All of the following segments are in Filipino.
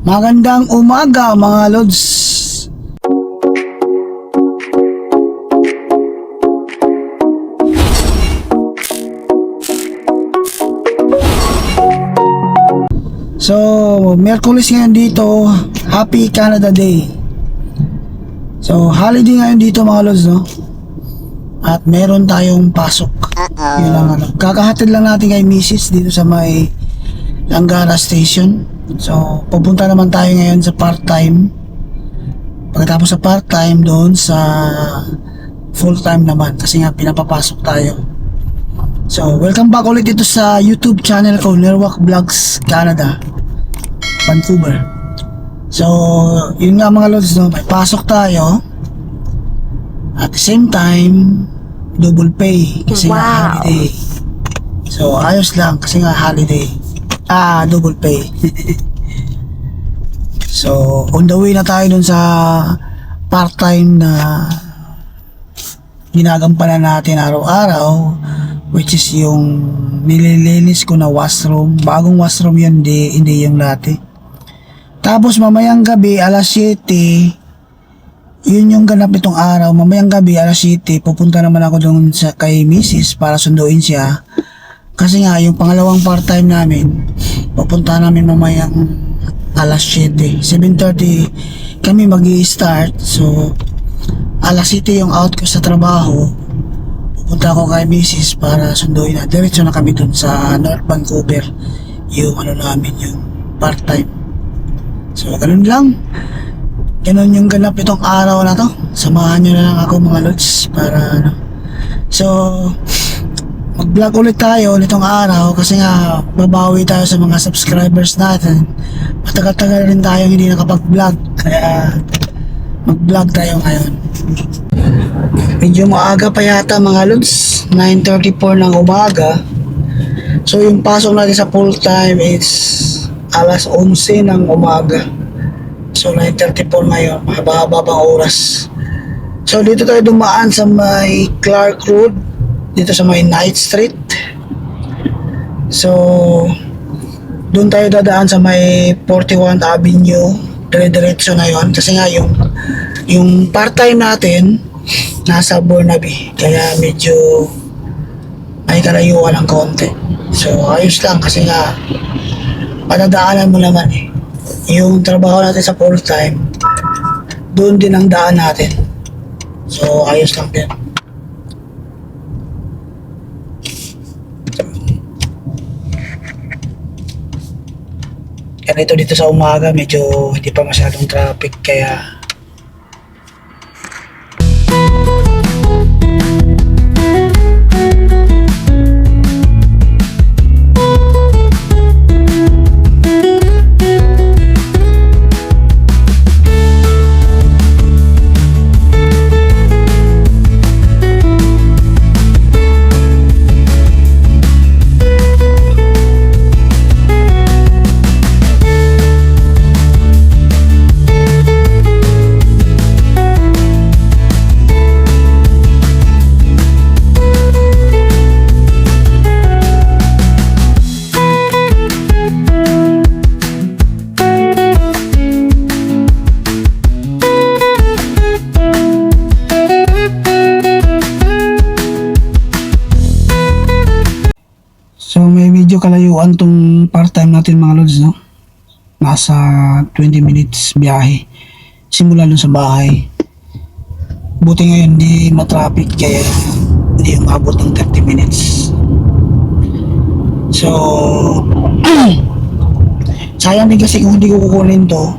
Magandang umaga mga lods. So, Miyerkules ngayon dito. Happy Canada Day. So, holiday ngayon dito mga lods, no? At meron tayong pasok. Yun lang ano. Kakahatid lang natin kay Mrs. dito sa may Langara Station. So, pupunta naman tayo ngayon sa part-time. Pagkatapos sa part-time, doon sa full-time naman. Kasi nga, pinapapasok tayo. So, welcome back ulit dito sa YouTube channel ko, Nerwak Vlogs Canada, Vancouver. So, yun nga mga lods, no? May pasok tayo. At the same time, double pay. Kasi nga holiday. So, ayos lang. Kasi nga holiday. Double pay. So, on the way na tayo dun sa part-time na ginagampanan natin araw-araw, which is yung nililinis ko na washroom. Bagong washroom yun, hindi yung dati. Tapos mamayang gabi, alas 7, yun yung ganap nitong araw. Mamayang gabi, alas 7, pupunta naman ako dun sa kay Mrs. para sunduin siya. Kasi nga, yung pangalawang part-time namin, pupunta namin mamayang alas 7. 7:30 kami mag-i-start. So, alas 7 yung out ko sa trabaho. Pupunta ako kay Mrs. para sunduin na. Diretso na kami dun sa North Vancouver. Yung ano namin, yung part-time. So, ganun lang. Ganun yung ganap itong araw na to. Samahan nyo na lang ako mga lods para ano. So, mag-vlog ulit tayo nitong araw kasi nga babawi tayo sa mga subscribers natin. Matagal-tagal rin tayo hindi nakapag-vlog. Kaya mag-vlog tayo ngayon. Medyo maaga pa yata mga lods. 9:34 ng umaga. So yung pasok natin sa full time is alas 11 ng umaga. So 9:34 ngayon. Mahaba-haba pang oras. So dito tayo dumaan sa may Clark Road. Dito sa may Night Street. So doon tayo dadaan sa may 41 Avenue. Dire-diretso na yon kasi nga yung part-time natin nasa Burnaby, kaya medyo may kalayuan ng konti. So ayos lang kasi nga padadaanan mo naman eh. Yung trabaho natin sa full-time, doon din ang daan natin. So ayos lang din. Ganito dito sa umaga, medyo hindi pa masyadong traffic kaya medyo kalayuan tong part-time natin mga lods, no? Nasa 20 minutes biyahe simula dun sa bahay. Buti ngayon hindi matraffic kaya hindi umabot ng 30 minutes. So sayang din kasi kung hindi ko kukunin to.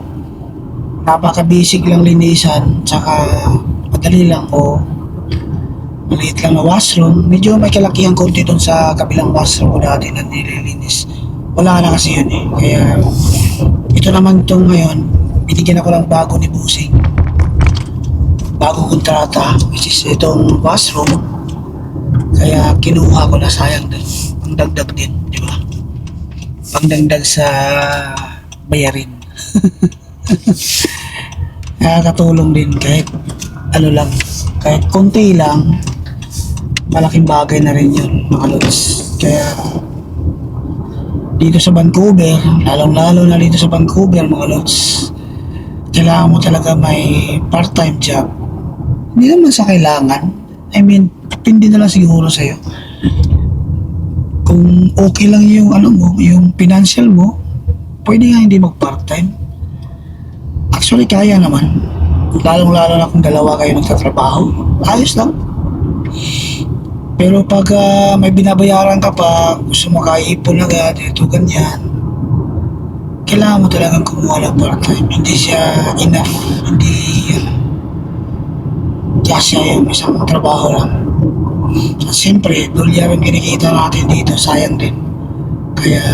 Napaka-basic lang linisan, tsaka madali lang o maliit lang na washroom. Medyo may kalakihan konti doon sa kabilang washroom ko dati na nililinis. Wala na kasi yun eh. Kaya ito naman itong ngayon, binigyan ako ng bago ni Busing. Bago kontrata, which is itong washroom. Kaya kinuha ko na, sayang din. Pangdagdag din, di ba? Pangdagdag sa bayarin. Nakakatulong din kahit ano lang, kahit konti lang, malaking bagay na rin yun mga lods. Kaya dito sa Vancouver, lalong-lalo na dito sa Vancouver mga lods, kailangan mo talaga may part-time job. Hindi naman sa kailangan. I mean, depende na lang siguro sa'yo. Kung okay lang yung ano mo, yung financial mo, pwede nga hindi mag part-time. Actually, kaya naman. Lalong-lalo na kung dalawa kayo nagtatrabaho. Ayos lang. Pero pag may binabayaran ka pa, gusto mo kaipon agad, ito ganyan, kailangan mo talagang kumuha ng part-time. Hindi siya enough. Hindi kasya yung isang trabaho lang. At siyempre, dolyar ang kinikita natin dito, sayang din. Kaya,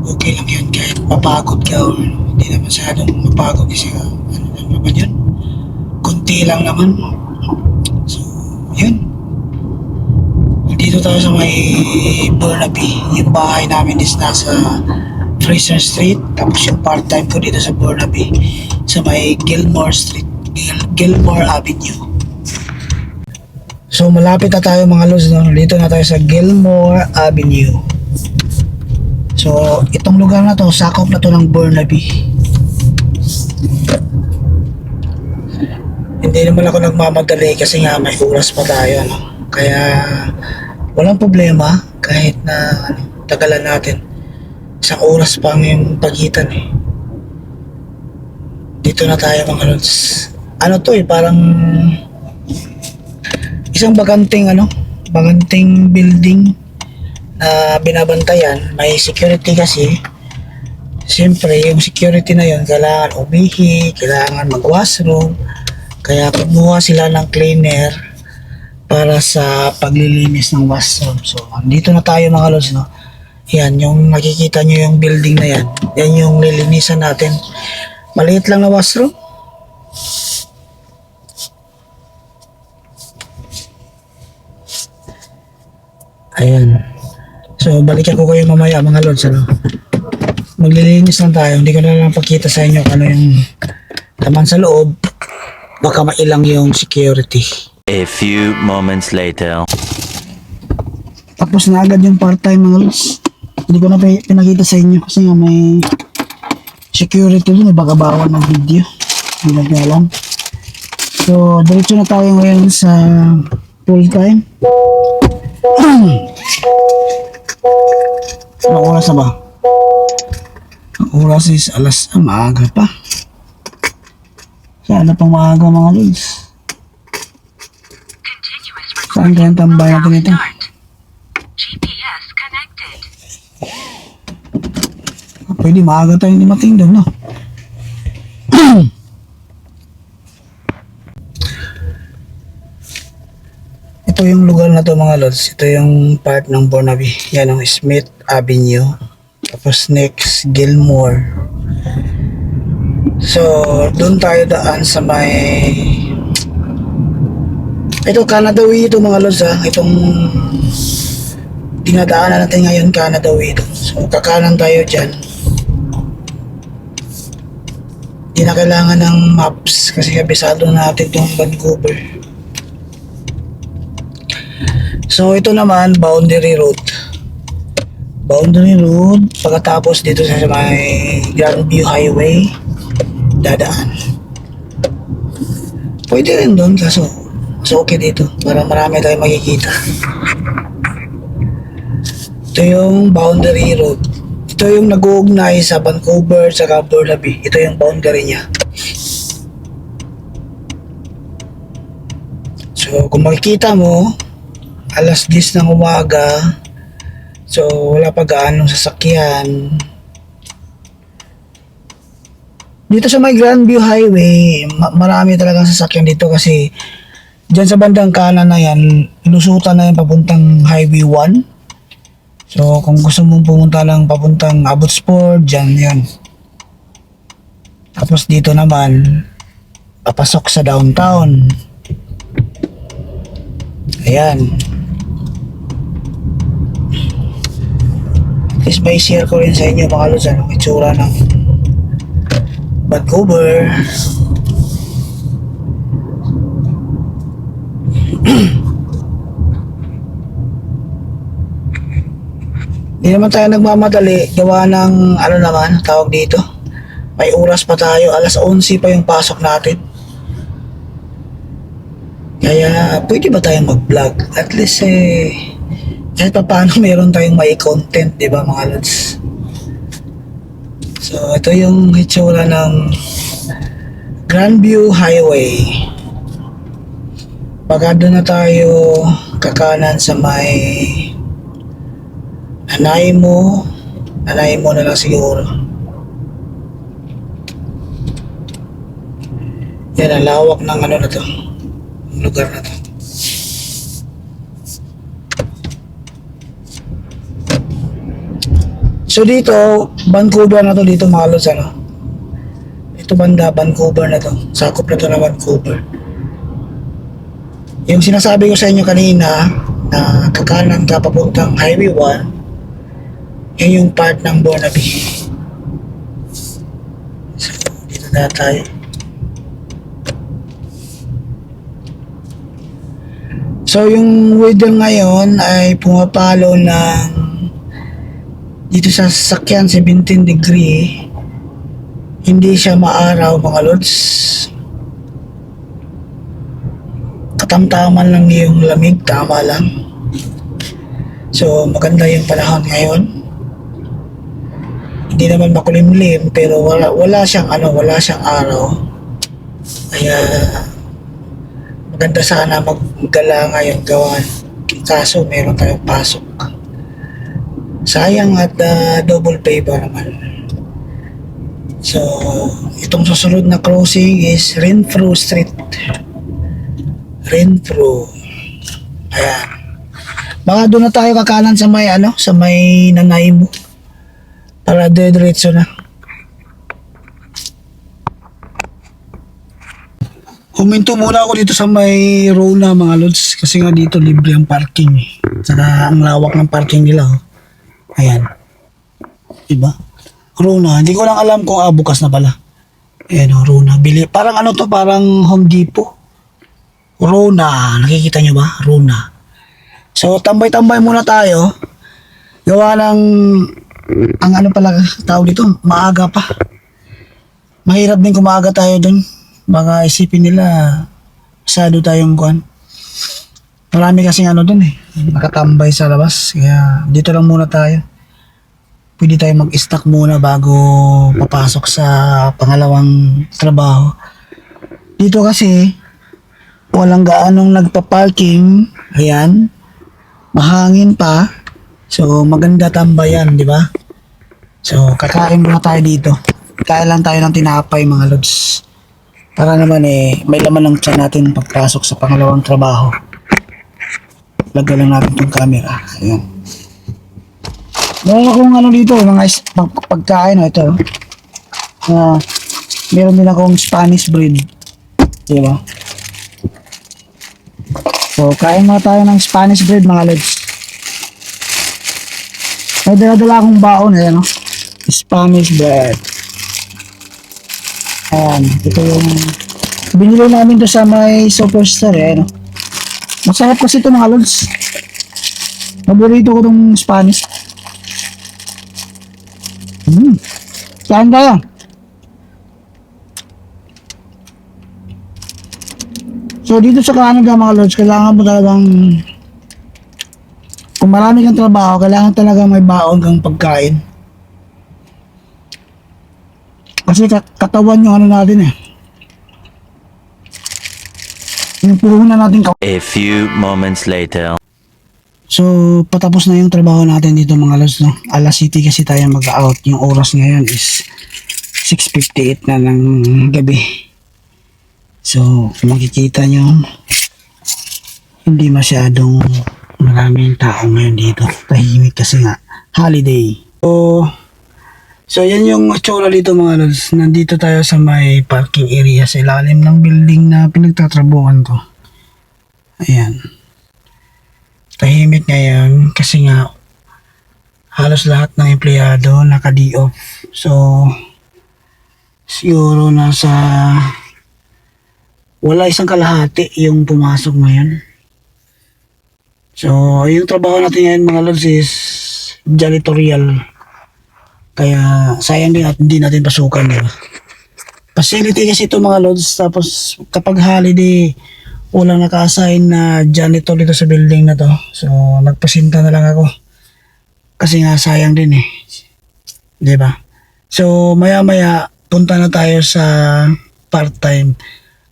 okay lang yun kahit mapagod ka o hindi naman masyadong mapagod kasi ano lang naman yun. Kunti lang naman. So, yun. Dito tayo sa may Burnaby. Yung bahay namin is nasa Fraser Street. Tapos yung part-time ko dito sa Burnaby sa may Gilmore Street. Gilmore Avenue. So malapit na tayo mga lods, no? Dito na tayo sa Gilmore Avenue. So itong lugar na to, sakop na to ng Burnaby. Hindi naman ako nagmamadali kasi nga may oras pa tayo, no? Kaya walang problema kahit na tagalan natin. Isang oras pa yung pagitan eh. Dito na tayo mga lods. Ano to eh, parang isang baganting building na binabantayan. May security kasi. Siyempre, yung security na yun, kailangan umihi, kailangan mag-washroom. Kaya kumuha sila ng cleaner para sa paglilinis ng washroom. So, dito na tayo mga lods, no? Yan, yung nakikita nyo yung building na yan. Yan yung lilinisan natin. Maliit lang na washroom. Ayan. So, balikan ko kayo mamaya mga lods, ano? Maglilinis lang tayo. Hindi ko na lang pakita sa inyo kung ano yung laman sa loob. Baka mailang yung security. A few moments later. Tapos na agad yung part-time mga lods. Hindi ko na pinakita sa inyo kasi nga may security dun. Baka bawal ng video. Hindi na alam. So, diretso na tayo ngayon sa full-time. Anong oras na ba? Ang oras is maaga pa. Sana pang maaga mga lods. Saan kaya tambay natin ito? GPS connected. Pwede maaga tayo hindi matingdog, no? Ito yung lugar na to mga lods. Ito yung part ng Burnaby. Yan ang Smith Avenue. Tapos next, Gilmore. So, doon tayo daan sa may... Ito, Canada Way ito mga lods ha. Itong dinadaanan natin ngayon, Canada Way ito. So, kakanan tayo dyan. Hindi na kailangan ng maps kasi kabisado natin itong Vancouver. So, ito naman, Boundary Road. Boundary Road, pagkatapos dito sa may Grandview Highway, dadaan. Pwede rin doon, kaso mas okay dito para marami tayong makikita. Ito yung Boundary Road. Ito yung nag-uugnay sa Vancouver sa Burnaby. Ito yung boundary niya. So, kung makikita mo, alas 10 ng umaga, so wala pa gaanong sasakyan. Dito sa may Grandview Highway, marami talagang sasakyan dito kasi dyan sa bandang kanan na yan, lusutan na yan papuntang Highway 1. So kung gusto mong pumunta lang papuntang Abbotsford, dyan yan. Tapos dito naman, papasok sa downtown. Ayan. At least may share ko rin sa inyo mga lods anong itsura ng Vancouver. Hindi naman tayo nagmamadali. Gawa ng ano naman, tawag dito. May oras pa tayo. Alas 11 pa yung pasok natin. Kaya pwede ba tayong mag-vlog? At least kahit pa paano meron tayong may content, di ba mga lods? So ito yung hitsura ng Grandview Highway. Pagka doon na tayo kakanan sa may Nanaimo na lang siguro. Yan ang lawak ng ano na to, lugar na to. So dito, Vancouver na to dito mga lods, ano? Ito banda, Vancouver na to. Sakop na to na Vancouver. Yung sinasabi ko sa inyo kanina na kakanan ka papuntang Highway 1, yun yung part ng Burnaby. So, dito na tayo. So, yung weather ngayon ay pumapalo ng dito sa sasakyan 17 degree. Hindi siya maaraw mga lods. Katamtaman lang yung lamig, tama lang. So, maganda yung panahon ngayon. Hindi naman makulimlim pero wala siyang araw. Kaya maganda sana maggala ngayon gawan. Kaso meron tayong pasok. Sayang at double pay pa naman. So, itong susunod na crossing is Renfrew Street. Renfrew. Ayan. Baka doon na tayo kakanan sa may sa may Nanaimo. Para diretso na. Huminto muna ako dito sa may Rona mga lods kasi nga dito libre ang parking. Saka ang lawak ng parking nila. Oh. Ayan. Diba? Rona. Hindi ko lang alam kung bukas na pala. Ayan o, Rona. Parang ano to, parang Home Depot. Rona. Nakikita nyo ba? Rona. So, tambay-tambay muna tayo. Gawa ng ang ano pala tao dito, maaga pa. Mahirap din kung maaga tayo dun. Baka isipin nila, masyado tayong kuhan. Marami kasing dun nakatambay sa labas. Kaya dito lang muna tayo. Pwede tayo mag-stock muna bago papasok sa pangalawang trabaho. Dito kasi, walang gaanong nagpa-parking. Ayan. Mahangin pa. So, maganda tambayan, di ba? So, kakain muna tayo dito. Kain lang tayo ng tinapay, mga lods. Para naman may laman ng tiyan natin pagpasok sa pangalawang trabaho. Lagyan lang natin itong camera. Ayan. Meron akong dito, mga pagkain. Ito. Meron din akong Spanish bread. Di ba? So, kain muna tayo ng Spanish bread, mga lods. May dala-dala akong baon, ayan o. Spanish bread. Ayan, ito yung binili namin to sa may Superstore, ayan o. Masarap kasi ito mga lods. Paborito ko itong Spanish. Saan tayo? So dito sa Canada mga lods, kailangan mo talagang kung marami kang trabaho, kailangan talaga may baon kang pagkain. Kasi katawan yung natin yung puhunan natin. A few moments later. So, patapos na yung trabaho natin dito mga lods, no? Alas City kasi tayo mag-out. Yung oras ngayon is 6:58 na ng gabi. So, kung makikita nyo, hindi masyadong maraming tao ngayon dito. Tahimik kasi nga, holiday. So yan yung itsura dito mga lods. Nandito tayo sa may parking area sa ilalim ng building na pinagtatrabuhan ko. Ayan. Tahimik ngayon kasi nga halos lahat ng empleyado naka-day off. So siguro nasa wala isang kalahati yung pumasok ngayon. So yung trabaho natin ngayon mga lods is janitorial. Kaya sayang din at hindi natin pasukan. Diba? Facility kasi ito mga lods. Tapos kapag holiday, walang naka-assign na janitor dito sa building na to. So nagpasinta na lang ako. Kasi nga sayang din eh. Diba? So maya maya punta na tayo sa part-time.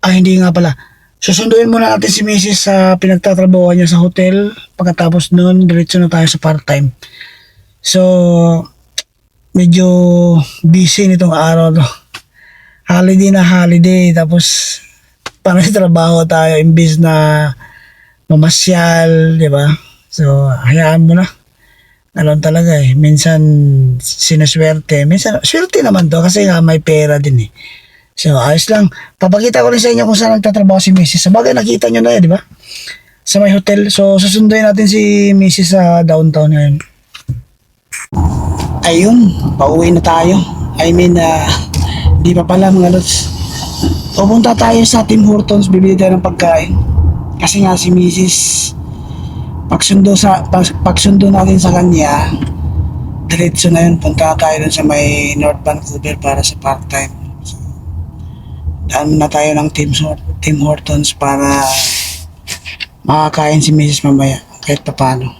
Hindi nga pala. Susunduin muna natin si Mrs. sa pinagtatrabaho niya sa hotel. Pagkatapos nun, diretso na tayo sa part-time. So, medyo busy nitong araw to. Holiday na holiday. Tapos, parang trabaho tayo imbis na mamasyal, di ba? So, hayaan mo na. Alam talaga eh. Minsan, sinaswerte. Minsan, swerte naman to kasi nga may pera din eh. So, ayos lang. Papakita ko rin sa inyo kung saan nagtatrabaho si Mrs. Sabagay, nakita nyo na yan, di ba? Sa may hotel. So, susunduin natin si Mrs. sa downtown ngayon. Ayun, pauwi na tayo. I mean, di pa pala mga lods. Pupunta tayo sa Tim Hortons, bibili tayo ng pagkain. Kasi nga si Mrs. Pagsundo natin sa kanya, diretso na yun. Punta tayo dun sa may North Vancouver para sa part-time. Daan na tayo ng Tim Hortons para makakain si Mrs. mamaya kahit papano.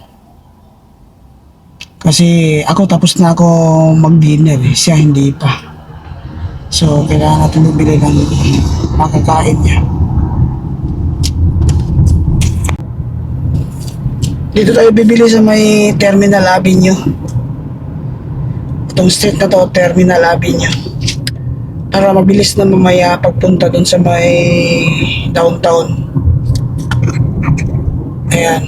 Kasi ako tapos na ako mag-dinner eh. Siya hindi pa. So kailangan natin bumili ng makakain niya. Dito tayo bibili sa may Terminal Avenue. Itong street na to, Terminal Avenue. Para mabilis na mamaya pagpunta dun sa may downtown. Ayan.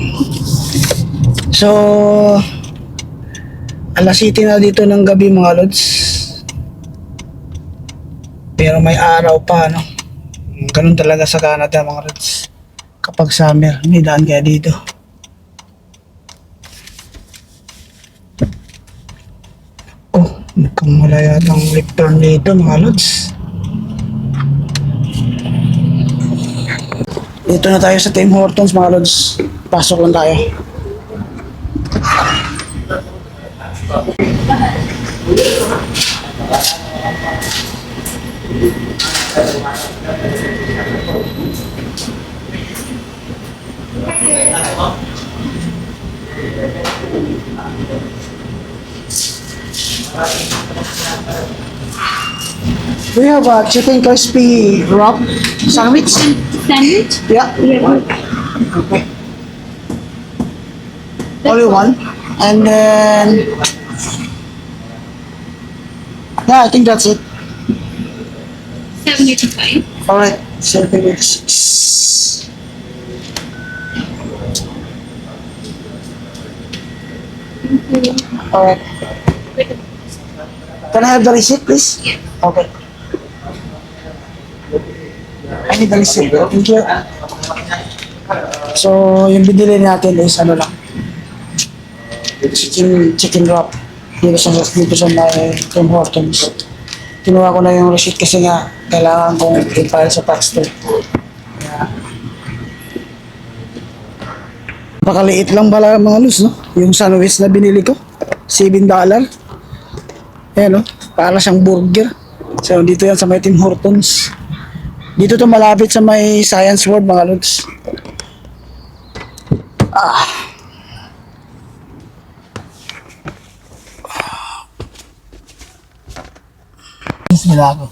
So, alas 7 na dito ng gabi mga lods. Pero may araw pa, no? Ganun talaga sa Canada mga lods. Kapag summer, may daan kaya dito. Mukhang wala yatang left turn dito mga lods. Dito na tayo sa Tim Hortons mga lods. Pasok lang tayo. We have a chicken crispy wrap sandwich. Sandwich? Yeah. Yeah. Okay. Only one. And then yeah, I think that's it. 785. Alright. 786. Alright. Can I have the receipt, please? Okay. I need the receipt. Thank you. So, yung binili natin is ano lang. Chicken wrap. Dito sa may Tim Hortons. Kinuha ko na yung receipt kasi nga kailangan kong i-file sa tax store. Kaya, napakaliit lang pala mga lus, no? Yung sandwich na binili ko. $7. Ayan, no? Para siyang burger. So, dito yan sa may Tim Hortons. Dito to malapit sa may Science World, mga lods. Bismillah ako.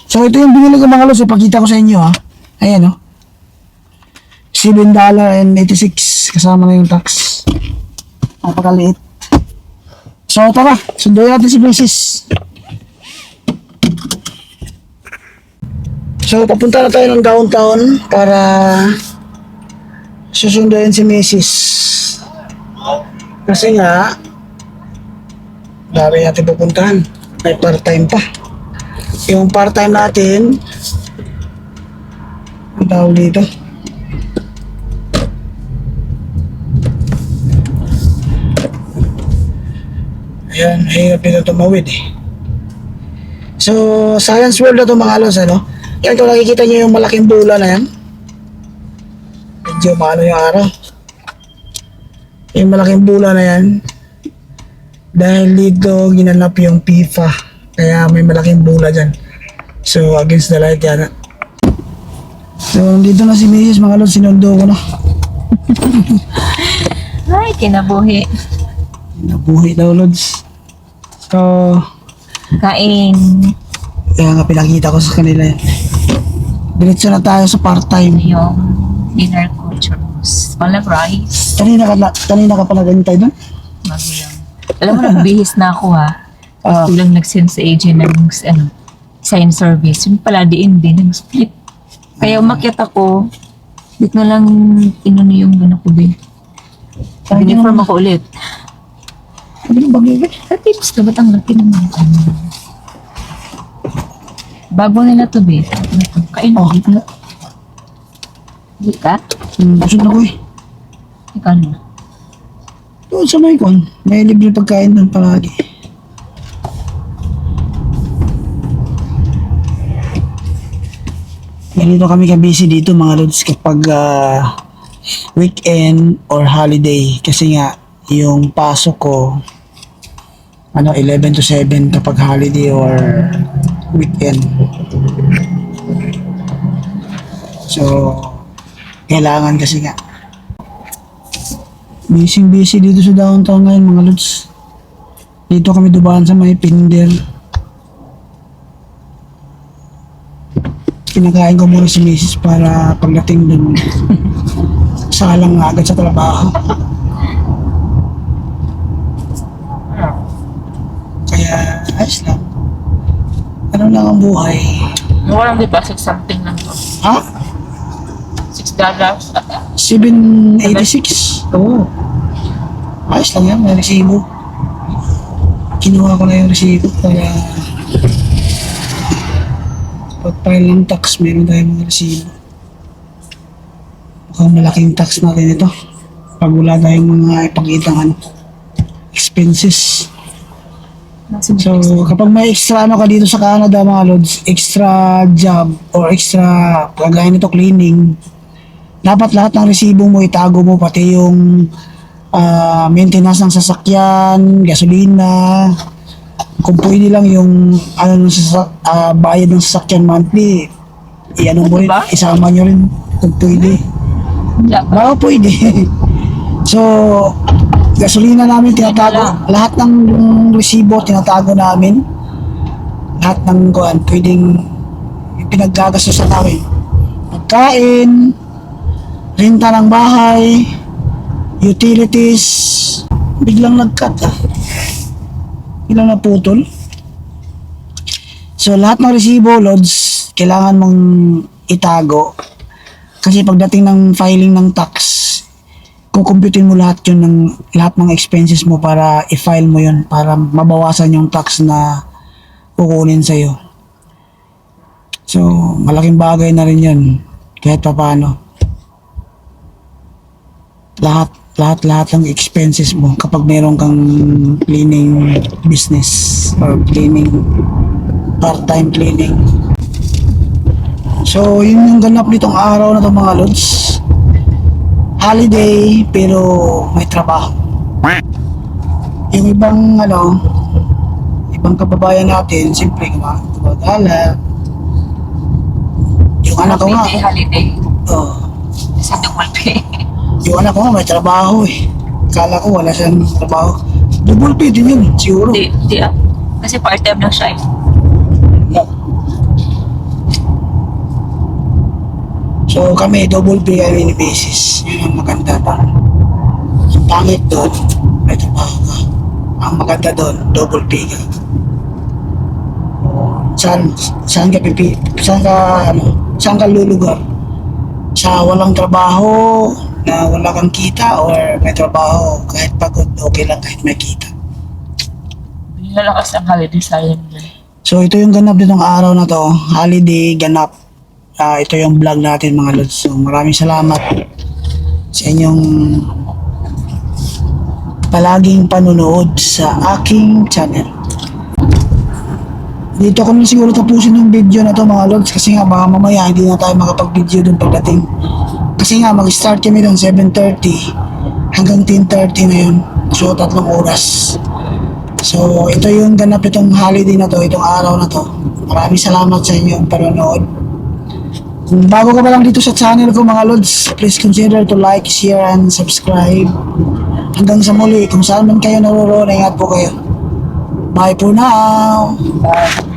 So, ito yung binili ko mga lods. Ipakita ko sa inyo, ha. Ayan, no? $7.86 kasama na yung tax. Napakaliit. So, tara. Sunduin natin si Mrs. So, papunta na tayo ng downtown para susunduin si Mrs. Kasi nga, dami natin pupuntahan. May part-time pa. Yung part-time natin, ang tawag dito. Ayan, hirap dito tumawid eh. So, Science World na ito mga alos, ano? Yan, kung nakikita nyo yung malaking bola na yan. Medyo maano yung araw. Yung malaking bola na yan. Dahil dito ginanap yung FIFA. Kaya may malaking bola dyan. So, against the light yan. So, nandito na si Mrs. mga lods. Sinundo ko na. Ay, kinabuhi. Nabuhay daw, lods. So, Kain. kaya nga pinakita ko sa kanila yan. Diretso na tayo sa part-time. Yung dinner ko. Churros. Walang rice. Kanina ka pala ganyan tayo doon? Magulang. Alam mo, nagbihis na ako ha. Ah, Tulang nag-send sa agent ng sign service. Yung pala din, nag-split. Kaya umakyat ako. Bit na lang inano yung ano ko ba. Uniform ako ulit. ano yung bagay ba? At tips na ba't ang laki naman? Bago nila to be. Kain Oh, mo. Hindi ka? busog na ko eh. Ikaw na. Doon sa may kon, may libre pagkain doon palagi. Ganito kami ka-busy dito mga lods kapag weekend or holiday. Kasi nga, yung pasok ko, 11 to 7 kapag holiday or weekend. So, kailangan kasi nga. Busy dito sa downtown ngayon mga lods. Dito kami dumaan sa may Pinder. Kinakain ko muna si Mrs. para pagdating dun salang agad sa trabaho. Kaya ayos lang. Ano lang ang buhay. Walang deposit something lang to. Ha? $6. 786? Oo. Ayos lang yan, may resibo. Kinuha ko na yung resibo para pag-file ng tax, meron tayong mga resibo. Mukhang malaking tax natin ito. Pag wala tayong mga ipakitang expenses. So, kapag may extra ano ka dito sa Canada mga lods, extra job or extra kagaya nito cleaning, dapat lahat ng resibo mo itago mo, pati yung maintenance ng sasakyan, gasolina, kung pwede lang yung bayad ng sasakyan monthly, iano mo rin, Diba? isama nyo rin kung pwede. Baka pwede. So, gasolina namin tinatago. Lahat ng resibo tinatago namin. Lahat ng pwedeng pinaggagastosan namin. Pagkain, renta ng bahay, utilities, biglang nag-cut biglang naputol. So, lahat ng resibo, lods, kailangan mong itago. Kasi pagdating ng filing ng tax, kukumputin mo lahat yun lahat ng expenses mo para i-file mo yun para mabawasan yung tax na kukunin sa'yo. So, malaking bagay na rin yun kahit pa paano. Lahat ng expenses mo kapag meron kang cleaning business or cleaning, part-time cleaning. So, yun yung ganap nitong araw na itong mga lods. Holiday, pero may trabaho. Yung ibang kababayan natin, siyempre, gumagala. Yung anak ko nga, Holiday. oh, Kasi double pay. yung anak ko nga may trabaho eh. Kala ko wala siyang trabaho. Double pay din yun, siguro. Di ah. Kasi part-time lang siya eh. No. So kami, double pay kami ni basis. Yun ang maganda pa. Ang pangit doon, may trabaho ka. Ang maganda doon, double pay ka. Saan ka lulugar? Sa walang trabaho, na wala kang kita, or may trabaho, kahit pagod, okay lang kahit may kita. Nilalakas ang holiday sayang yun. So ito yung ganap ditong araw na to, holiday ganap. Ito yung vlog natin mga lods. So maraming salamat sa inyong palaging panunood sa aking channel. Dito ko na siguro tapusin yung video na to mga lods kasi nga baka mamaya hindi na tayo makapag-video dun pagdating. Kasi nga mag-start kami doon 7:30 hanggang 10:30 na yun. So 3 oras. So, ito yung ganap itong holiday na to, itong araw na to. Maraming salamat sa inyong panonood. Kung bago ka pa lang dito sa channel ko mga Lods, please consider to like, share, and subscribe. Hanggang sa muli, kung saan man kayo naroroon, ingat po kayo. Bye for now! Bye.